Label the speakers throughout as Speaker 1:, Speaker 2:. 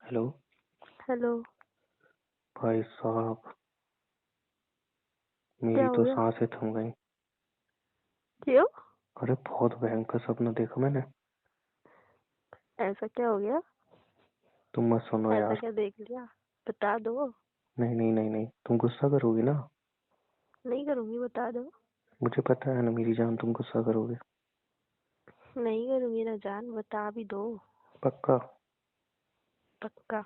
Speaker 1: Hello.
Speaker 2: Hello.
Speaker 1: भाई साहब,
Speaker 2: क्या
Speaker 1: मेरी
Speaker 2: हो
Speaker 1: तो
Speaker 2: गया?
Speaker 1: सांसें थम गई।
Speaker 2: क्यों?
Speaker 1: अरे बहुत भयंकर सपना देखा मैंने।
Speaker 2: ऐसा क्या हो गया?
Speaker 1: तुम मत सुनो
Speaker 2: ऐसा
Speaker 1: यार।
Speaker 2: क्या देख लिया? बता दो।
Speaker 1: नहीं नहीं नहीं नहीं, तुम गुस्सा करोगी ना।
Speaker 2: नहीं करूंगी, बता दो।
Speaker 1: मुझे पता है ना मेरी जान, तुम गुस्सा करोगे।
Speaker 2: नहीं करूंगी ना जान, बता भी दो।
Speaker 1: पक्का।
Speaker 2: पक्का।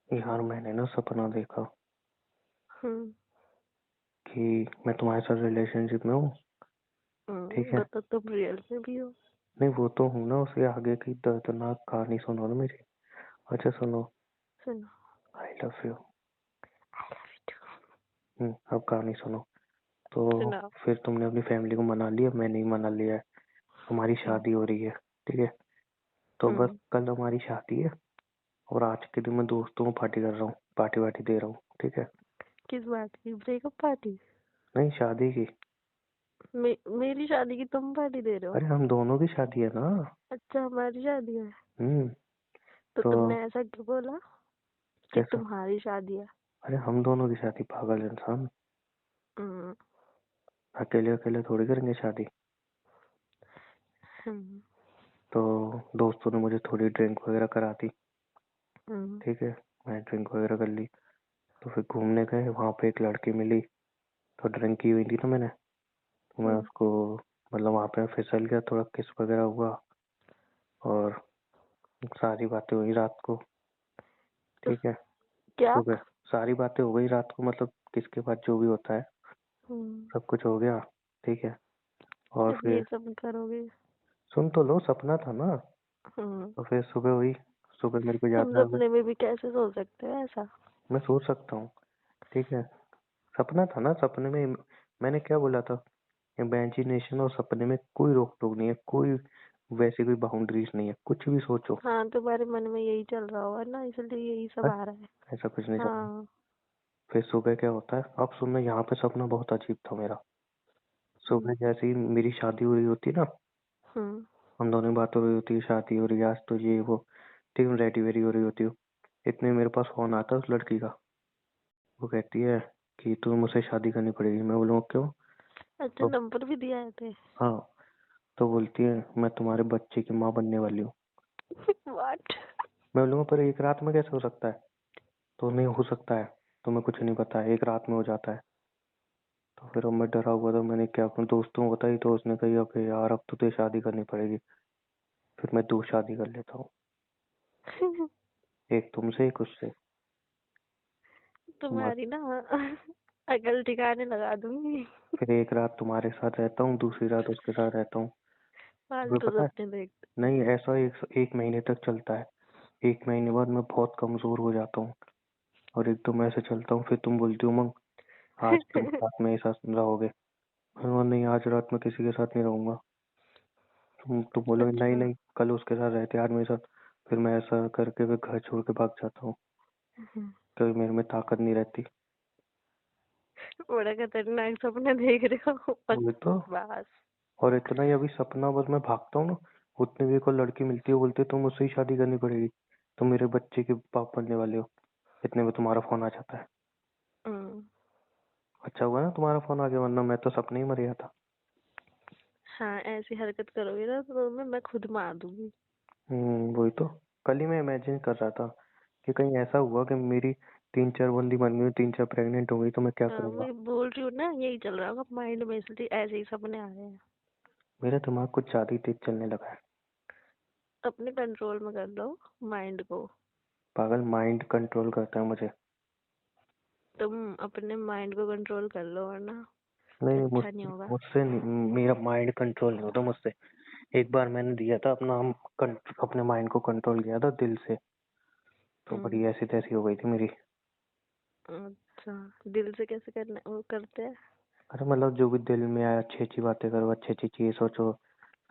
Speaker 1: यार मैंने ना सपना देखा
Speaker 2: हम्म।
Speaker 1: कि मैं तुम्हारे साथ रिलेशनशिप में हूँ। ठीक है।
Speaker 2: बता, तुम रियल में भी हो?
Speaker 1: नहीं वो तो हूँ ना, उसके आगे की दर्दनाक कहानी सुनो ना मेरी। अच्छा सुनो।
Speaker 2: सुनो।
Speaker 1: I love you.
Speaker 2: I love you too.
Speaker 1: अब कहानी सुनो। तो
Speaker 2: सुनाओ।
Speaker 1: फिर तुमने अपनी फैमिली को मना लिया, मैंने ही मना लिया है। हमारी
Speaker 2: हम्म।
Speaker 1: शादी हो रही है। ठीक है। तो बस
Speaker 2: हम्म।
Speaker 1: कल हमारी शादी है। और आज के दिन मैं दोस्तों को पार्टी कर रहा हूँ, पार्टी वार्टी दे रहा हूँ। ठीक है।
Speaker 2: किस बात की ब्रेकअप पार्टी?
Speaker 1: नहीं शादी की।
Speaker 2: मेरी शादी की तुम पार्टी दे रहे हो?
Speaker 1: अरे हम दोनों की शादी है ना।
Speaker 2: अच्छा, हमारी शादी है।
Speaker 1: हम्म।
Speaker 2: तो
Speaker 1: तो
Speaker 2: तुमने ऐसा क्यों बोला कि
Speaker 1: कैसा?
Speaker 2: तुम्हारी शादी है?
Speaker 1: अरे हम दोनों की शादी, पागल इंसान।
Speaker 2: हम्म।
Speaker 1: अकेले अकेले थोड़ी करेंगे शादी।
Speaker 2: हम्म।
Speaker 1: तो दोस्तों ने मुझे थोड़ी ड्रिंक वगैरह करा दी।
Speaker 2: हम्म।
Speaker 1: ठीक है। मैं ड्रिंक वगैरह कर ली। तो फिर घूमने गए, वहाँ पे एक लड़की मिली। तो ड्रिंक की हुई थी ना मैंने। तो मैं
Speaker 2: हम्म।
Speaker 1: उसको, मतलब वहाँ पे फिसल गया, थोड़ा किस वगैरह हुआ। और सारी बातें हुई रात को।
Speaker 2: तो
Speaker 1: ठीक है।
Speaker 2: क्या?
Speaker 1: सुबह सारी बातें हो गई रात को, मतलब किसके बाद जो भी होता है
Speaker 2: हम्म।
Speaker 1: सब कुछ हो गया। ठीक है। और
Speaker 2: अब ये
Speaker 1: फिर
Speaker 2: सब करोगे?
Speaker 1: सुन तो लो, सपना था ना।
Speaker 2: हम्म।
Speaker 1: तो फिर सुबह हुई। सुबह मेरे को याद
Speaker 2: हम
Speaker 1: आ गया।
Speaker 2: सपने में भी कैसे सो सकते हैं ऐसा?
Speaker 1: मैं सोच सकता हूँ। ठीक है। सपना था ना, सपने में मैंने क्या बोला था। इमेजिनेशन और सपने में कोई रोक टोक नहीं है, कोई वैसी कोई बाउंड्रीज नहीं है, कुछ भी सोचो।
Speaker 2: हाँ, तुम्हारे मन में यही चल रहा होगा ना, इसलिए यही सब
Speaker 1: बस
Speaker 2: आ रहा है।
Speaker 1: ऐसा कुछ नहीं चला।
Speaker 2: हाँ।
Speaker 1: फिर सुबह क्या होता है, अब सुनना, यहाँ पे सपना बहुत अजीब था मेरा। सुबह
Speaker 2: हम्म।
Speaker 1: जैसे ही मेरी शादी हुई होती ना,
Speaker 2: हम्म।
Speaker 1: हम दोनों की बात हो रही होती है, शादी हो रही है आज तो ये वो। ठीक है, रेडी वेडी हो रही होती हूँ। इतने मेरे पास फोन आता है उस लड़की का। वो कहती है कि तुम्हें मुझसे शादी करनी पड़ेगी। मैं बोलूँगा क्यों?
Speaker 2: अच्छा,
Speaker 1: तो
Speaker 2: नंबर भी दिया है थे?
Speaker 1: हाँ। तो बोलती है मैं तुम्हारे बच्चे की माँ बनने वाली हूँ।
Speaker 2: व्हाट?
Speaker 1: मैं बोलूँगा पर एक रात में कैसे हो सकता है? तो नहीं हो सकता है, तुम्हें कुछ नहीं पता है, एक रात में हो जाता है। तो फिर अब मैं डरा हुआ था, मैंने क्या अपने दोस्तों को बताई, तो उसने कही अब यार अब तो तुझे शादी करनी पड़ेगी। फिर मैं 2 शादी कर लेता हूँ, एक तुमसे एक उससे। बस।
Speaker 2: तुम्हारी ना अकल ठिकाने लगा दूंगी।
Speaker 1: फिर एक रात तुम्हारे साथ रहता हूँ, दूसरी रात उसके साथ रहता हूँ। तुम्हें
Speaker 2: फालतू
Speaker 1: पता है?
Speaker 2: सपने देखते।
Speaker 1: नहीं ऐसा एक महीने तक चलता है। 1 महीने बाद मैं बहुत कमजोर हो जाता हूँ। और एकदम ऐसे चलता हूँ, फिर तुम बोलती हो उमंग आज तुम रात में ऐसा रहोगे। मैं बोला, नहीं आज रात में किसी के साथ नहीं रहूंगा। तुम बोलोगे नहीं
Speaker 2: अच्छा।
Speaker 1: नहीं कल उसके साथ रहते आज मेरे साथ। फिर मैं ऐसा करके फिर घर छोड़ के भाग जाता हूँ, क्योंकि मेरे में ताकत नहीं रहती।
Speaker 2: बड़ा खतरनाक सपने देख रहे हो,
Speaker 1: वही तो।
Speaker 2: बस।
Speaker 1: और इतना ही अभी सपना, बस मैं भागता हूँ ना, उतने भी कोई लड़की मिलती है, बोलते तुम मुझसे ही शादी करनी पड़ेगी, तुम मेरे बच्चे के बाप बनने वाले हो। इतने में तुम्हारा फोन आ जाता है।
Speaker 2: हम्म।
Speaker 1: अच्छा हुआ ना तुम्हारा फोन आ गया, वरना मैं तो सपने ही मर गया था।
Speaker 2: हाँ, ऐसी हरकत करोगे ना तो मैं खुद मार दूंगी।
Speaker 1: वही तो। कल ही मैं इमेजिन कर रहा था कि कहीं ऐसा हुआ कि मेरी 3-4 बंदी बन गई, 3-4 प्रेग्नेंट हो गई, तो मैं क्या
Speaker 2: हाँ,
Speaker 1: करूंगा।
Speaker 2: मैं बोल रही हूँ ना, यही चल रहा होगा माइंड में, इसलिए ऐसे ही सपने आ रहे हैं।
Speaker 1: मेरा दिमाग कुछ ज्यादा ही तेज चलने लगा है।
Speaker 2: अपने कंट्रोल में कर लो माइंड को।
Speaker 1: पागल, माइंड कंट्रोल करता है मुझे।
Speaker 2: तुम अपने माइंड को कंट्रोल कर लो, वरना
Speaker 1: नहीं
Speaker 2: अच्छा नहीं होगा।
Speaker 1: मुझसे नहीं, मेरा माइंड कंट्रोल नहीं होता मुझसे। एक बार मैंने दिया था अपने माइंड को कंट्रोल किया था दिल से। तो
Speaker 2: हम्म।
Speaker 1: बड़ी ऐसी तैसी हो गई थी मेरी।
Speaker 2: अच्छा, दिल से कैसे करना वो करते हैं?
Speaker 1: अरे मतलब जो भी दिल में आए, अच्छी अच्छी बातें करो, अच्छी अच्छी चीजें सोचो,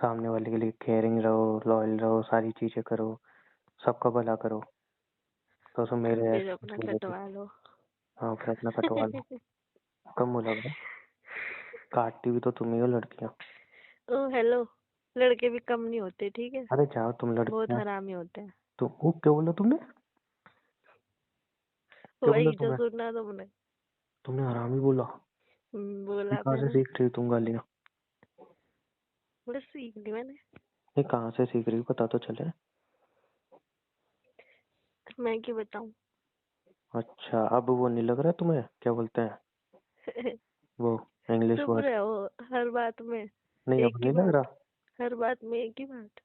Speaker 1: सामने वाले के लिए केयरिंग रहो, लॉयल रहो, सारी चीजें करो, सबका भला करो। तो उसमें मेरे
Speaker 2: फिर
Speaker 1: ऐसे
Speaker 2: अपना
Speaker 1: हो गई थी।
Speaker 2: कटवा लो।
Speaker 1: हाँ फिर अपना कटवा लो। कम बोला बड़ा। काटती भी तो तुम ही हो लड़कियां।
Speaker 2: ओ हेलो। लड़के भी कम नहीं होते, ठीक है?
Speaker 1: अरे जाओ तुम
Speaker 2: बहुत
Speaker 1: लड़कियां।
Speaker 2: हरामी होते हैं।
Speaker 1: तुम वो क्या बोला तुमने? क्या बोला
Speaker 2: वही जो
Speaker 1: तुम्हें?
Speaker 2: सुना तुमने।
Speaker 1: तुमने हरामी बोला? ये
Speaker 2: बोला
Speaker 1: कहाँ से
Speaker 2: मैंने।
Speaker 1: सीख रही हो तुम गालियाँ?
Speaker 2: बस सीख ली मैंने।
Speaker 1: ये कहाँ से सीख रही हो, पता तो चले।
Speaker 2: मैं क्यों बताऊं?
Speaker 1: अच्छा, अब वो नहीं लग रहा तुम्हें, क्या बोलते हैं वो, इंग्लिश
Speaker 2: चुप
Speaker 1: वर्ड?
Speaker 2: रहो हर बात में।
Speaker 1: नहीं,
Speaker 2: एक
Speaker 1: अब
Speaker 2: ही
Speaker 1: नहीं लग
Speaker 2: बात।
Speaker 1: रहा।
Speaker 2: हर बात में एक ही बात।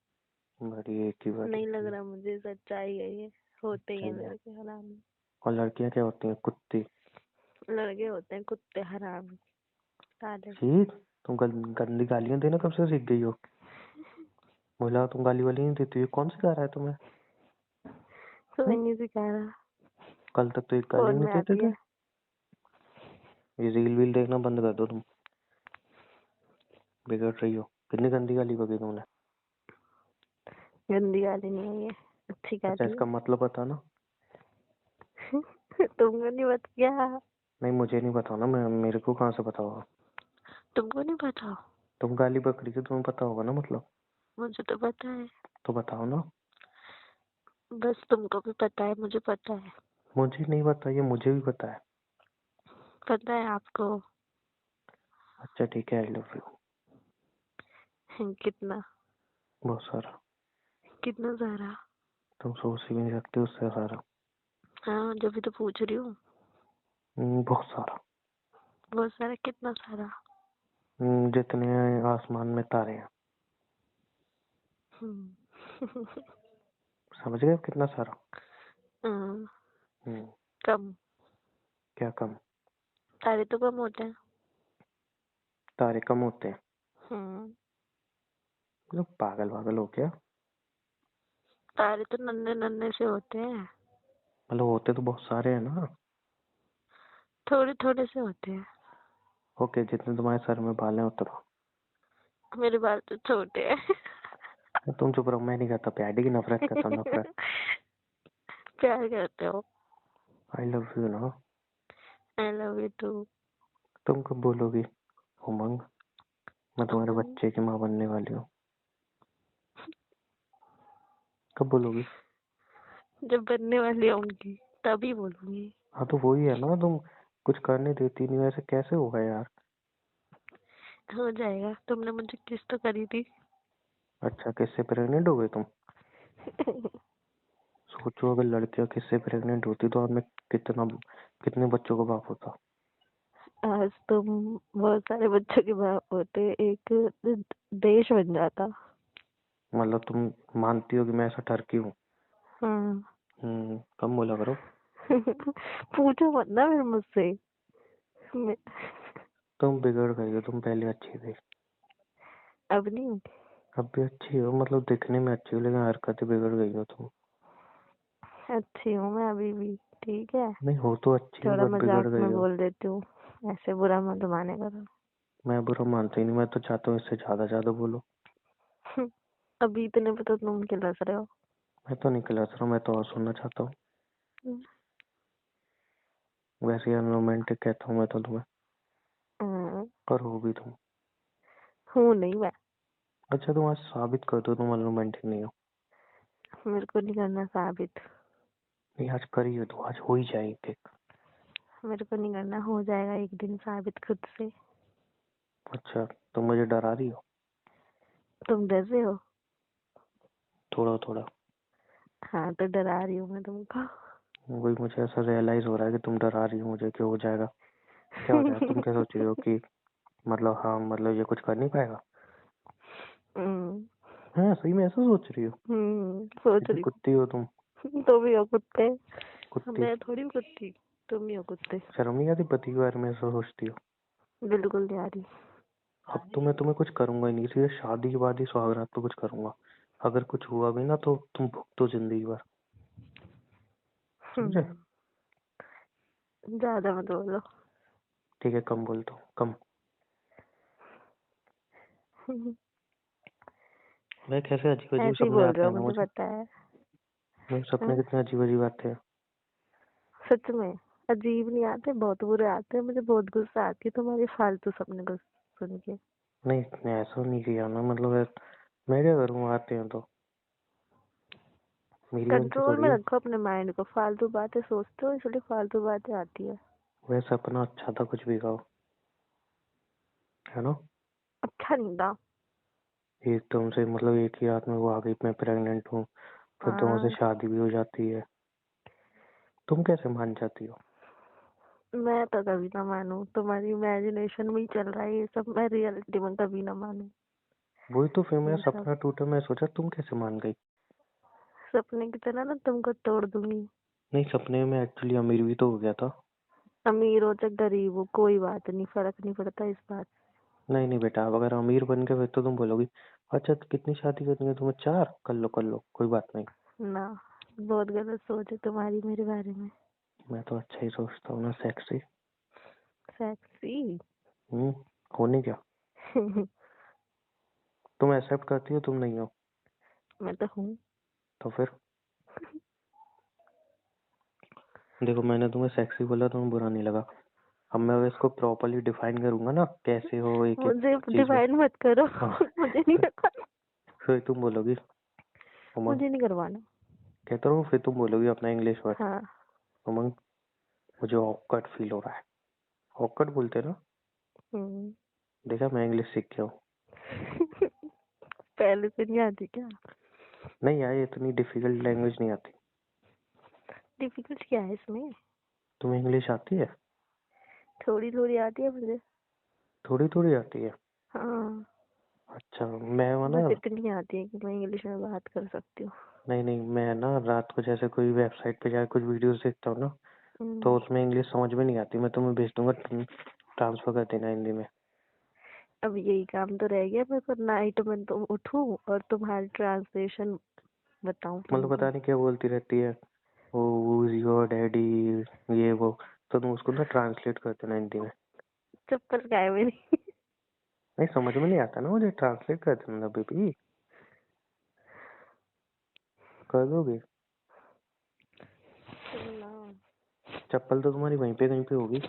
Speaker 1: बड़ी एक ही बार,
Speaker 2: नहीं
Speaker 1: एक
Speaker 2: लग
Speaker 1: ही
Speaker 2: रहा मुझे, सच्चाई है ये। होते ही है
Speaker 1: चाहिए।
Speaker 2: लड़के हरामी।
Speaker 1: और लड़कियां क्या होती हैं, कुत्ती।
Speaker 2: लड़के होते हैं कुत्ते हरामी साले।
Speaker 1: छी, तुम गंदी गालियां देना कब से सीख गई हो? बोला तुम गाली वाली नहीं देती, ये कौन सिखा रहा है तुम्हें?
Speaker 2: कोई
Speaker 1: हम्म?
Speaker 2: नहीं सिखा रहा।
Speaker 1: कल तक तो एक गाली
Speaker 2: फोन
Speaker 1: नहीं
Speaker 2: में
Speaker 1: देते
Speaker 2: आती
Speaker 1: थे।
Speaker 2: है।
Speaker 1: ये रील वील देखना बंद कर दो तुम, बिगड़ रही हो। कितनी गंदी गाली बकी तुमने?
Speaker 2: गंदी गाली नहीं है ये। अच्छी
Speaker 1: अच्छा,
Speaker 2: गाली
Speaker 1: इसका मतलब बताना।
Speaker 2: है। तुमको नहीं बता क्या?
Speaker 1: नहीं, मुझे नहीं बताना, मैं, मेरे को कहाँ से पता होगा?
Speaker 2: तुमको नहीं पता?
Speaker 1: तुम गाली बकरी से तुम्हें पता होगा ना, मतलब।
Speaker 2: मुझे तो पता है।
Speaker 1: तो बताओ ना।
Speaker 2: बस तुमको भी पता है, मुझे पता है।
Speaker 1: मुझे नहीं पता, ये मुझे भी पता है।
Speaker 2: पता है आपको।
Speaker 1: अच्छा ठीक है, आई लव यू।
Speaker 2: कितना?
Speaker 1: बहुत सारा।
Speaker 2: कितना सारा?
Speaker 1: तुम सोच भी नहीं सकते उससे सारा।
Speaker 2: हाँ जब भी तो पूछ रही हूँ।
Speaker 1: बहुत सारा।
Speaker 2: बहुत सारा कितना सारा?
Speaker 1: जितने आसमान में तारे हैं।
Speaker 2: हम्म।
Speaker 1: समझ गए कितना सारा?
Speaker 2: हाँ,
Speaker 1: हम्म,
Speaker 2: कम।
Speaker 1: क्या कम?
Speaker 2: तारे तो कम होते हैं।
Speaker 1: तारे कम होते हैं?
Speaker 2: हम्म।
Speaker 1: मतलब पागल पागल हो क्या?
Speaker 2: तारे तो नन्हे नन्हे से होते हैं।
Speaker 1: मतलब होते तो बहुत सारे हैं ना।
Speaker 2: थोड़े थोड़े से होते हैं।
Speaker 1: ओके, जितने तुम्हारे सर में बाल हैं उतना।
Speaker 2: मेरे बाल तो छोटे हैं।
Speaker 1: तुम चुप रहो, मैं नहीं करता प्यार की, नफरत करता हूँ, नफरत।
Speaker 2: प्यार करते हो?
Speaker 1: आई लव यू ना।
Speaker 2: I love you too.
Speaker 1: तुम कब बोलोगी उमंग, मैं तुम्हारे
Speaker 2: अमन।
Speaker 1: बच्चे की माँ बनने वाली हूँ? कब बोलोगी?
Speaker 2: जब बनने वाली होंगी तभी बोलूंगी।
Speaker 1: हाँ तो वही है ना, तुम कुछ करने देती नहीं, वैसे कैसे होगा यार?
Speaker 2: हो जाएगा, तुमने मुझे किस तो करी थी।
Speaker 1: अच्छा, किससे प्रेग्नेंट हो गए तुम? सोचो, अगर लड़कियां किससे प्रेग्नेंट होती तो आज मैं कितना, कितने बच्चों का बाप होता।
Speaker 2: आज तुम बहुत सारे बच्चों के बाप होते, एक देश बन जाता।
Speaker 1: मतलब तुम मानती हो कि मैं ऐसा टर्की हूँ?
Speaker 2: हाँ।
Speaker 1: कम बोला करो।
Speaker 2: पूछो मत ना फिर मुझसे। मैं-
Speaker 1: तुम बिगड़ गई हो, तुम पहले अच्छी थी।
Speaker 2: अब नहीं।
Speaker 1: अब भी अच्छी हो, मतलब दिखने में अच्छी हो, लेकिन हरकतें बिगड़ गई हो तुम।
Speaker 2: अच्छी हूँ मैं अभी भी। ठीक है।
Speaker 1: नहीं, हो तो अच्छी हो
Speaker 2: थोड़ा
Speaker 1: बट बिगड़
Speaker 2: मजाक
Speaker 1: गई
Speaker 2: में
Speaker 1: हो।
Speaker 2: बोल देती हूँ। ऐसे बुरा मत माने करो।
Speaker 1: मैं बुरा मानता ही नहीं, मैं तो चाहता हूँ इससे ज्यादा ज्यादा बोलो।
Speaker 2: अभी इतने पे तो तुम खिलस रहे हो।
Speaker 1: मैं तो नहीं क्लास रहा हूँ, मैं तो और सुनना चाहता हूँ। वैसे यार रोमांटिक कहता हूँ मैं तो तुम्हें,
Speaker 2: हम्म,
Speaker 1: पर हो भी तुम।
Speaker 2: हूँ नहीं मैं।
Speaker 1: अच्छा, तुम आज साबित कर दो तुम रोमांटिक नहीं हो।
Speaker 2: मेरे को नहीं करना साबित।
Speaker 1: नहीं, आज करी हो तो आज हो ही जाएगी एक।
Speaker 2: मेरे को नहीं करना, हो जाएगा एक दिन साबित खुद से।
Speaker 1: अच्छा, तुम मुझे डरा रही हो?
Speaker 2: तुम डर रहे हो?
Speaker 1: थोड़ा थोड़ा।
Speaker 2: हाँ तो डरा रही हूँ मैं तुमको।
Speaker 1: वही मुझे ऐसा रियलाइज हो रहा है कि तुम डरा रही हो मुझे, क्यों हो जाएगा, क्या हो जाएगा, तुम क्या सोच रही हो कि, मतलब हाँ, मतलब ये कुछ कर नहीं पाएगा?
Speaker 2: हम्म।
Speaker 1: हाँ, सही में ऐसा सोच रही हो?
Speaker 2: सोच
Speaker 1: कितनी
Speaker 2: रही
Speaker 1: कुत्ती हो तुम।
Speaker 2: हूँ। तुम ही हो कुत्ते।
Speaker 1: कुत्ती।
Speaker 2: मैं थोड़ी हूँ कुत्ती। तुम ही हो कुत्ते।
Speaker 1: शर्म नहीं आती पति के बारे में ऐसा सोचती हो?
Speaker 2: बिल्कुल नहीं आ रही।
Speaker 1: अब तो मैं तुम्हें कुछ करूंगा ही नहीं, सीधे शादी के बाद ही सुहागरात पे कुछ करूंगा। अगर कुछ हुआ भी ना तो तुम भुगतो जिंदगी भर। समझे?
Speaker 2: ज्यादा मत बोलो।
Speaker 1: ठीक है, कम बोलता हूँ, कम। मैं कैसे अजीब अजीब
Speaker 2: ऐसे ही
Speaker 1: सपने
Speaker 2: बोल
Speaker 1: आते
Speaker 2: रहे हो,
Speaker 1: हैं ना
Speaker 2: मुझे
Speaker 1: मुझे।
Speaker 2: पता है।
Speaker 1: मेरे सपने
Speaker 2: हाँ?
Speaker 1: कितने अजीब अजीब आते हैं।
Speaker 2: सच में। अजीब नहीं आते, बहुत बुरे आते हैं। मुझे बहुत गुस्सा आती है तुम्हारी फालतू सपने को सुन के।
Speaker 1: नहीं, इतने ऐसा नहीं किया ना, मतलब मैं क्या करूँ आते हैं तो। मेरी गलती
Speaker 2: कंट्रोल
Speaker 1: थोड़ी
Speaker 2: में
Speaker 1: है।
Speaker 2: रखो अपने माइंड को, फालतू बातें सोचते हो इसलिए फालतू बातें आती है।
Speaker 1: वह सपना अच्छा था, कुछ भी कहो, है ना।
Speaker 2: अच्छा नहीं था।
Speaker 1: एकदम से मतलब एक ही रात में वो आ गई मैं प्रेग्नेंट हूँ, फिर दोनों से
Speaker 2: हाँ,
Speaker 1: शादी भी हो जाती है। तुम कैसे मान जाती हो?
Speaker 2: मैं तो कभी ना मानूं, तुम्हारी इमेजिनेशन में ही चल रहा है ये सब, मैं रियलिटी में कभी ना मानूं
Speaker 1: वही तो, फिर मेरा
Speaker 2: ये सब।
Speaker 1: सपना टूटा, मैं सोचा तुम कैसे मान गई।
Speaker 2: सपने की तरह ना तुमको तोड़ दूंगी।
Speaker 1: नहीं, सपने में एक्चुअली अमीर भी तो हो गया था।
Speaker 2: अमीर हो चाहे गरीब हो कोई बात नहीं, फर्क नहीं पड़ता इस बात
Speaker 1: नहीं नहीं बेटा, अब अगर अमीर बन गए फिर तो तुम बोलोगी अच्छा तो कितनी शादी करनी है तुम्हें, 4 कर लो कोई बात नहीं।
Speaker 2: से ना। बहुत गलत सोच है तुम्हारी मेरे बारे में।
Speaker 1: मैं तो अच्छा ही सोचता हूँ ना, सेक्सी।
Speaker 2: सेक्सी।
Speaker 1: हम्म। होने क्या। तुम एक्सेप्ट करती हो, तुम नहीं हो
Speaker 2: मैं तो हूँ।
Speaker 1: तो फिर। देखो मैंने तुम्हें सेक्सी बोला, तुम्हें बुरा नहीं लगा। अब मैं अगर इसको प्रॉपरली डिफाइन करूंगा ना कैसे हो एक एक
Speaker 2: मुझे
Speaker 1: चीज में।
Speaker 2: डिफाइन मत करो।
Speaker 1: हाँ।
Speaker 2: मुझे नहीं करवाना।
Speaker 1: फिर तुम बोलोगी उमंग,
Speaker 2: मुझे नहीं करवाना।
Speaker 1: कहता हूँ फिर तुम बोलोगी अपना इंग्लिश वर्ड।
Speaker 2: हाँ।
Speaker 1: उमंग, मुझे ऑकवर्ड फील हो रहा है। ऑकवर्ड बोलते हैं ना।
Speaker 2: हम्म।
Speaker 1: देखा, मैं इंग्लिश सीख गया हूँ।
Speaker 2: पहले से नहीं आती क्या?
Speaker 1: नहीं यार, ये इतनी डिफिकल्ट लैंग्वेज नहीं आती।
Speaker 2: डिफिकल्ट क्या है इसमें?
Speaker 1: तुम्हें इंग्लिश आती है?
Speaker 2: थोड़ी थोड़ी आती है मुझे।
Speaker 1: थोड़ी थोड़ी आती है।
Speaker 2: हाँ।
Speaker 1: अच्छा, मैं ना।
Speaker 2: बस इतनी आती है कि मैं इंग्लिश में बात कर सकती हूँ।
Speaker 1: नहीं नहीं, मैं ना रात को जैसे कोई वेबसाइट पे जाकर कुछ वीडियोस देखता हूँ ना, तो
Speaker 2: हम्म।
Speaker 1: उसमें इंग्लिश समझ में नहीं आती, मैं तुम्हें भेज दूंगा, तुम ट्रांसफर कर देना हिंदी में।
Speaker 2: अब यही काम तो रह गया मेरे को, नाइट में तुम उठूं और तुम्हारी ट्रांसलेशन बताऊं
Speaker 1: मतलब
Speaker 2: तुमको।
Speaker 1: पता नहीं क्या बोलती रहती है, वो who's your डैडी, ये वो, तो तुम उसको ना ट्रांसलेट कर देना हिंदी में।
Speaker 2: चप्पल क्या है मेरी?
Speaker 1: नहीं समझ में नहीं आता ना मुझे, ट्रांसलेट कर देना बेबी। कर दोगे?
Speaker 2: ना।
Speaker 1: चप्पल तो तुम्हारी वहीं पे कहीं पे होगी।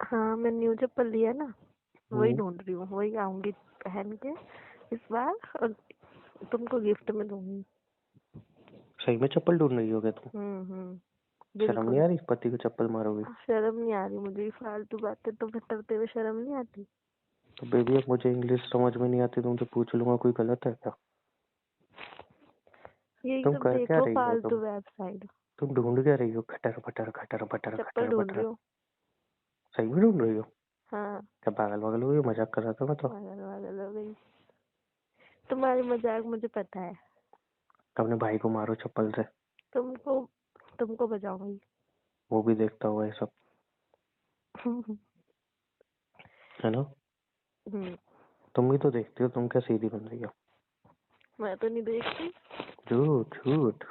Speaker 2: हाँ, मैं न्यू चप्पल लिया ना, वही
Speaker 1: हम्म।
Speaker 2: ढूंढ रही हूँ, वही आऊंगी पहन के इस बार, और तुमको गिफ्ट में दूंगी।
Speaker 1: सही में चप्पल ढूंढ रही हो क्या तुम? शर्म नहीं
Speaker 2: बिल्कुल।
Speaker 1: आ रही, पति को चप्पल मारोगी?
Speaker 2: शर्म नहीं आ रही मुझे, फालतू बातें तो करते हुए शर्म नहीं आती।
Speaker 1: तो बेबी अब मुझे इंग्लिश समझ में नहीं आती, तुमसे पूछ लूंगा, कोई गलत है क्या?
Speaker 2: यही
Speaker 1: तुम
Speaker 2: सब
Speaker 1: कर
Speaker 2: देख
Speaker 1: क्या
Speaker 2: लो
Speaker 1: रही हो
Speaker 2: फालतू वेबसाइट।
Speaker 1: तुम ढूंढ क्या रही हो, खटर पटर खटर पटर
Speaker 2: चप्पल
Speaker 1: खटर
Speaker 2: ढूंढ रही
Speaker 1: पटर?
Speaker 2: हूँ।
Speaker 1: सही में ढूंढ रही हो?
Speaker 2: हाँ।
Speaker 1: क्या पागल वागल हो गई, मजाक कर रहा था मैं तो।
Speaker 2: पागल वागल हो गई। तुम्हारी मजाक मुझे पता है।
Speaker 1: अपने भाई को मारो चप्पल से,
Speaker 2: तुमको तुमको बजाऊंगी।
Speaker 1: वो भी देखता होगा ये सब, है ना।
Speaker 2: हम्म।
Speaker 1: तुम भी तो देखती हो, तुम क्या सीधी बन रही हो?
Speaker 2: मैं तो नहीं देखती।
Speaker 1: झूठ झूठ।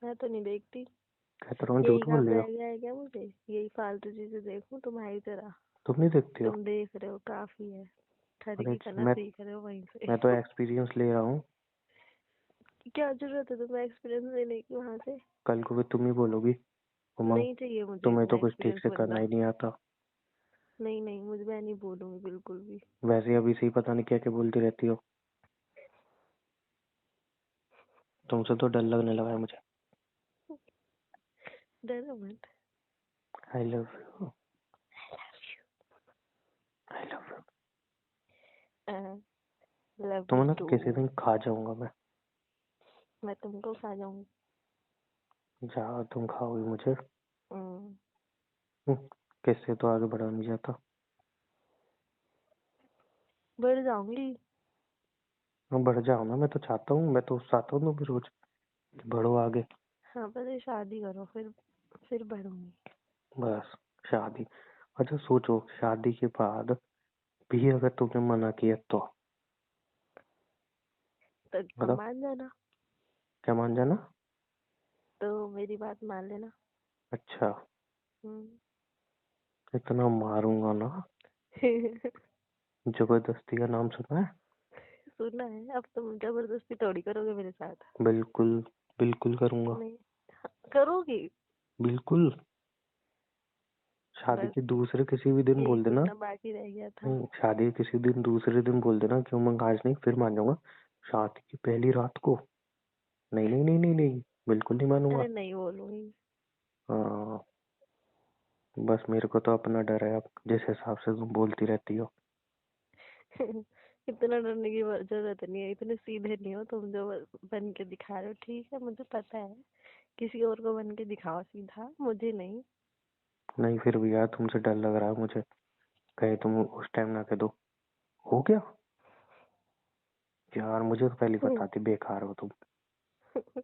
Speaker 2: मैं तो नहीं देखती।
Speaker 1: कहता रहा हूँ,
Speaker 2: यही
Speaker 1: झूठ बोल
Speaker 2: काम
Speaker 1: रही
Speaker 2: रह
Speaker 1: हो।
Speaker 2: गया है क्या मुझे, यही फालतू चीजें देखूं तुम्हारी तरह?
Speaker 1: तुम नहीं देखती हो?
Speaker 2: तुम देख रहे हो काफी है।
Speaker 1: अरे
Speaker 2: ठगी करना
Speaker 1: मैं
Speaker 2: सीख रहे हो वहीं से।
Speaker 1: मैं तो एक्सपीरियंस ले रहा हूँ।
Speaker 2: क्या जरूरत है तुम्हें एक्सपीरियंस लेने की वहां से?
Speaker 1: कल को भी तुम ही बोलोगी उमंग,
Speaker 2: नहीं चाहिए मुझे
Speaker 1: तुम्हें
Speaker 2: इतना
Speaker 1: तो कुछ ठीक
Speaker 2: एक्सपीरियंस
Speaker 1: से करना
Speaker 2: बंदा।
Speaker 1: ही नहीं आता।
Speaker 2: नहीं नहीं, मुझे मैं नहीं बोलूंगी बिल्कुल भी।
Speaker 1: वैसे अभी से ही पता नहीं क्या क्या बोलती रहती हो। तुमसे तो डर लगने लगा है मुझे।
Speaker 2: डरो मत।
Speaker 1: आई love you. I love you.
Speaker 2: Love you
Speaker 1: तुम्हें ना
Speaker 2: टू।
Speaker 1: किसी दिन खा जाऊंगा मैं।
Speaker 2: मैं तुमको खा जाऊंगी।
Speaker 1: जा, तुम खाओगी मुझे।
Speaker 2: हम्म।
Speaker 1: हम्म, किससे तो आगे बढ़ा नहीं जाता।
Speaker 2: बढ़ जाऊंगी।
Speaker 1: मैं बढ़ जाऊँ ना, मैं तो चाहता हूँ, मैं तो चाहता हूँ तुम भी रोज कि बढ़ो आगे।
Speaker 2: हाँ, पहले शादी करो फिर बढ़ूंगी।
Speaker 1: बस शादी। अच्छा सोचो, शादी के बाद भी अगर तुमने मना किया तो
Speaker 2: तो
Speaker 1: मतलब
Speaker 2: मान जाना।
Speaker 1: क्या मान जाना?
Speaker 2: तो मेरी बात मान लेना।
Speaker 1: अच्छा,
Speaker 2: हम्म।
Speaker 1: इतना मारूंगा ना। जबरदस्ती का नाम सुना है?
Speaker 2: सुना है, अब तुम जबरदस्ती थोड़ी करोगे मेरे साथ।
Speaker 1: बिल्कुल, बिल्कुल करूंगा।
Speaker 2: नहीं। हाँ, करोगी।
Speaker 1: बिल्कुल। शादी
Speaker 2: बस
Speaker 1: के दूसरे किसी भी दिन
Speaker 2: यही
Speaker 1: बोल देना।
Speaker 2: सुनना बाकी रह गया था।
Speaker 1: नहीं, शादी के किसी दिन दूसरे दिन बोल देना, क्यों मैं आज नहीं, फिर मान जाऊंगा। शादी की पहली रात को नहीं नहीं नहीं नहीं नहीं, बिल्कुल नहीं मानूंगा।
Speaker 2: अरे नहीं बोलूंगी।
Speaker 1: हाँ, बस मेरे को तो अपना डर है, अब जिस हिसाब से तुम बोलती रहती हो।
Speaker 2: इतना डरने की जरूरत नहीं है, इतने सीधे नहीं हो तुम जो बन के दिखा रहे हो। ठीक है, मुझे पता है, किसी और को बन के दिखाओ सीधा, मुझे नहीं।
Speaker 1: नहीं फिर भी यार तुमसे डर लग रहा है मुझे, कहीं तुम उस टाइम ना कह दो हो गया। यार मुझे तो पहले बताती, बेकार हो तुम।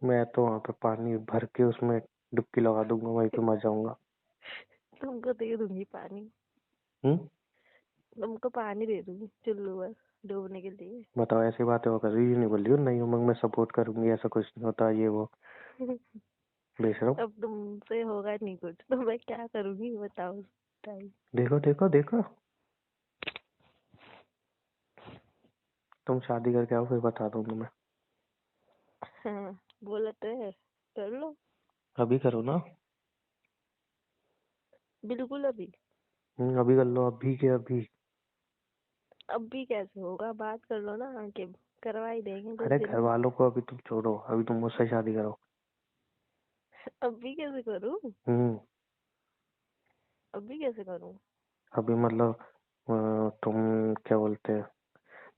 Speaker 1: मैं तो वहां पे पानी भर के उसमें डुबकी लगा दूंगा, वहीं पे मर जाऊंगा।
Speaker 2: तुमको दे दूंगी पानी।
Speaker 1: हम्म।
Speaker 2: तुमको पानी दे दूंगी चुल्लू पर डूबने के लिए।
Speaker 1: बताओ, ऐसी बातें वो कर रही, नहीं बोल रही हो नहीं उमंग मैं सपोर्ट करूंगी, ऐसा कुछ नहीं होता ये वो। बेशरम।
Speaker 2: अब तुमसे होगा नहीं कुछ तो मैं क्या करूंगी बताओ उस टाइम।
Speaker 1: देखो देखो देखो, तुम शादी करके आओ फिर बता दूं तुम्हें।
Speaker 2: हाँ, बोला तो है, कर लो।
Speaker 1: अभी करो ना।
Speaker 2: बिल्कुल अभी।
Speaker 1: अभी कर लो, अभी के अभी।
Speaker 2: अभी कैसे होगा, बात कर लो ना आके, करवा ही देंगे कुछ
Speaker 1: अरे घर
Speaker 2: दिनों में।
Speaker 1: वालों को अभी तुम छोड़ो, अभी तुम मुझसे शादी करो।
Speaker 2: अभी कैसे करूँ?
Speaker 1: हम्म।
Speaker 2: अभी कैसे करूँ?
Speaker 1: अभी मतलब तुम क्या बोलते हैं,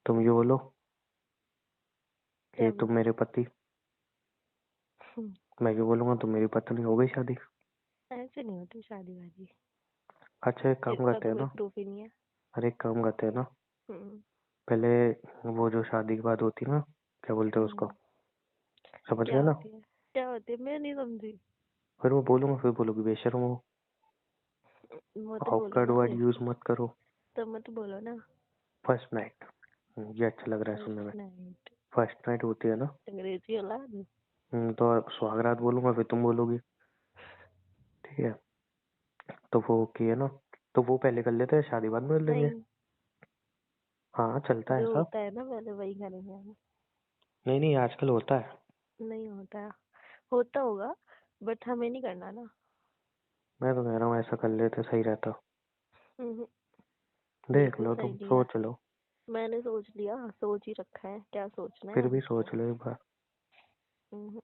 Speaker 1: तुम ये बोलो कि
Speaker 2: क्या
Speaker 1: तुम
Speaker 2: बोलूं?
Speaker 1: मेरे पति, मैं ये बोलूंगा तुम मेरी पत्नी, हो गई शादी।
Speaker 2: ऐसे नहीं होती शादी वादी।
Speaker 1: अच्छा एक काम
Speaker 2: इसका
Speaker 1: करते
Speaker 2: तो
Speaker 1: हैं
Speaker 2: कोई
Speaker 1: ना।
Speaker 2: प्रूफ ही नहीं है।
Speaker 1: अरे एक काम करते हैं ना,
Speaker 2: हम्म।
Speaker 1: पहले वो जो शादी के बाद होती है ना, क्या बोलते हैं उसको,
Speaker 2: हम्म।
Speaker 1: समझ
Speaker 2: क्या
Speaker 1: गए ना।
Speaker 2: होती है? क्या होती है, मैं नहीं समझी।
Speaker 1: फिर वो बोलूंगा, फिर बोलोगी बेशर्म हो।
Speaker 2: मत
Speaker 1: ऑकवर्ड
Speaker 2: बोलूंगी
Speaker 1: वर्ड
Speaker 2: फिर।
Speaker 1: यूज मत करो।
Speaker 2: तो मत बोलो ना।
Speaker 1: फर्स्ट नाइट, ये अच्छा लग रहा है सुनने में।
Speaker 2: First night.
Speaker 1: फर्स्ट नाइट होती है ना।
Speaker 2: अंग्रेजी औलाद।
Speaker 1: तो सुहागरात बोलूंगा, फिर तुम बोलोगी। ठीक है, तो वो की है ना, तो वो पहले कर लेते हैं, शादी बाद में कर लेंगे।
Speaker 2: नहीं,
Speaker 1: हाँ चलता है
Speaker 2: जो
Speaker 1: सब।
Speaker 2: होता है ना पहले वही करेंगे हम।
Speaker 1: नहीं नहीं, आजकल होता है।
Speaker 2: नहीं होता। होता होगा, बट हमें नहीं करना ना।
Speaker 1: मैं तो कह रहा हूँ ऐसा कर लेते, सही रहता।
Speaker 2: हम्म,
Speaker 1: देख
Speaker 2: बिल्कुल
Speaker 1: लो,
Speaker 2: सही
Speaker 1: तुम
Speaker 2: नहीं है।
Speaker 1: सोच लो।
Speaker 2: मैंने सोच लिया, सोच ही रखा है, क्या सोचना है
Speaker 1: फिर
Speaker 2: अब
Speaker 1: भी
Speaker 2: इसमें।
Speaker 1: सोच लो एक बार,
Speaker 2: हम्म,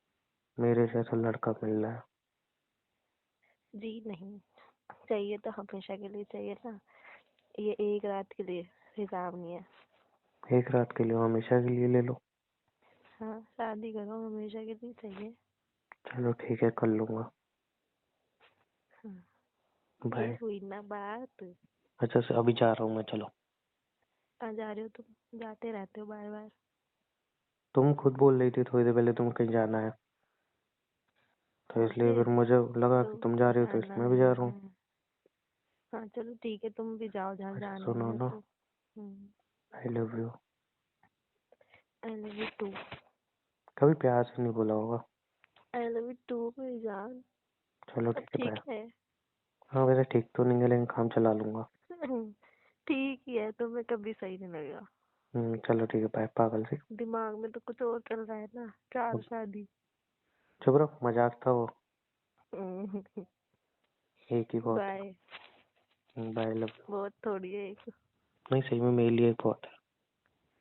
Speaker 1: मेरे जैसा लड़का मिल रहा
Speaker 2: जी नहीं, चाहिए तो हमेशा के लिए चाहिए ना, ये एक रात के लिए हिसाब नहीं है।
Speaker 1: है। एक रात के लिए, हमेशा के लिए ले लो।
Speaker 2: हाँ, शादी करो हमेशा के लिए चाहिए।
Speaker 1: चलो ठीक है, कर लूंगा।
Speaker 2: हाँ, ये
Speaker 1: बाय।
Speaker 2: हुई ना बात।
Speaker 1: अच्छा से अभी जा रहा हूँ मैं, चलो।
Speaker 2: कहाँ जा रहे हो तुम? जाते रहते हो बार बार।
Speaker 1: तुम खुद बोल रही थी थोड़ी देर पहले तुम्हें कहीं जाना है, तो इसलिए
Speaker 2: मुझे
Speaker 1: फिर मुझे लगा कि तुम
Speaker 2: तो
Speaker 1: जा रही हो, तो
Speaker 2: जाना
Speaker 1: इसलिए मैं भी जा रहा
Speaker 2: है।
Speaker 1: हूँ।
Speaker 2: हाँ चलो ठीक है, तुम भी जाओ जहाँ
Speaker 1: अच्छा
Speaker 2: जाना है,
Speaker 1: सुनो
Speaker 2: मैं
Speaker 1: ना,
Speaker 2: तो।
Speaker 1: I love you.
Speaker 2: I love you too.
Speaker 1: कभी प्यार से नहीं बोला होगा।
Speaker 2: आई लव यू टू मेरी जान।
Speaker 1: चलो
Speaker 2: अब
Speaker 1: ठीक है, बाय।
Speaker 2: ठीक है।
Speaker 1: हाँ वैसे ठीक तो नहीं है, लेकिन काम चला लूंगा।
Speaker 2: ठीक ही है, तुम्हें कभी सही नहीं लगेगा।
Speaker 1: चलो ठीक है, बाय पागल से।
Speaker 2: दिमाग में तो कुछ और चल रहा है ना, चार शादी।
Speaker 1: चुप रहो, मजाक था वो, एक ही बहुत
Speaker 2: बाय।
Speaker 1: है। Bye, love you.
Speaker 2: बहुत थोड़ी है एक।
Speaker 1: नहीं सही में मेरे लिए एक बहुत है।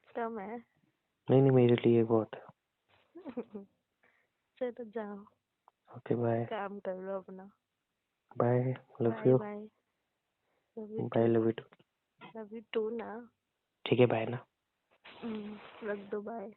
Speaker 2: कम है।
Speaker 1: नहीं नहीं, मेरे लिए एक बहुत है।
Speaker 2: चलो जाओ,
Speaker 1: ओके बाय।
Speaker 2: काम कर लो अपना।
Speaker 1: Bye, love
Speaker 2: bye
Speaker 1: you.
Speaker 2: Bye. Love you too.
Speaker 1: Bye, love you.
Speaker 2: Love you too ना।
Speaker 1: ठीक है, बाय ना।
Speaker 2: रख दो, बाय।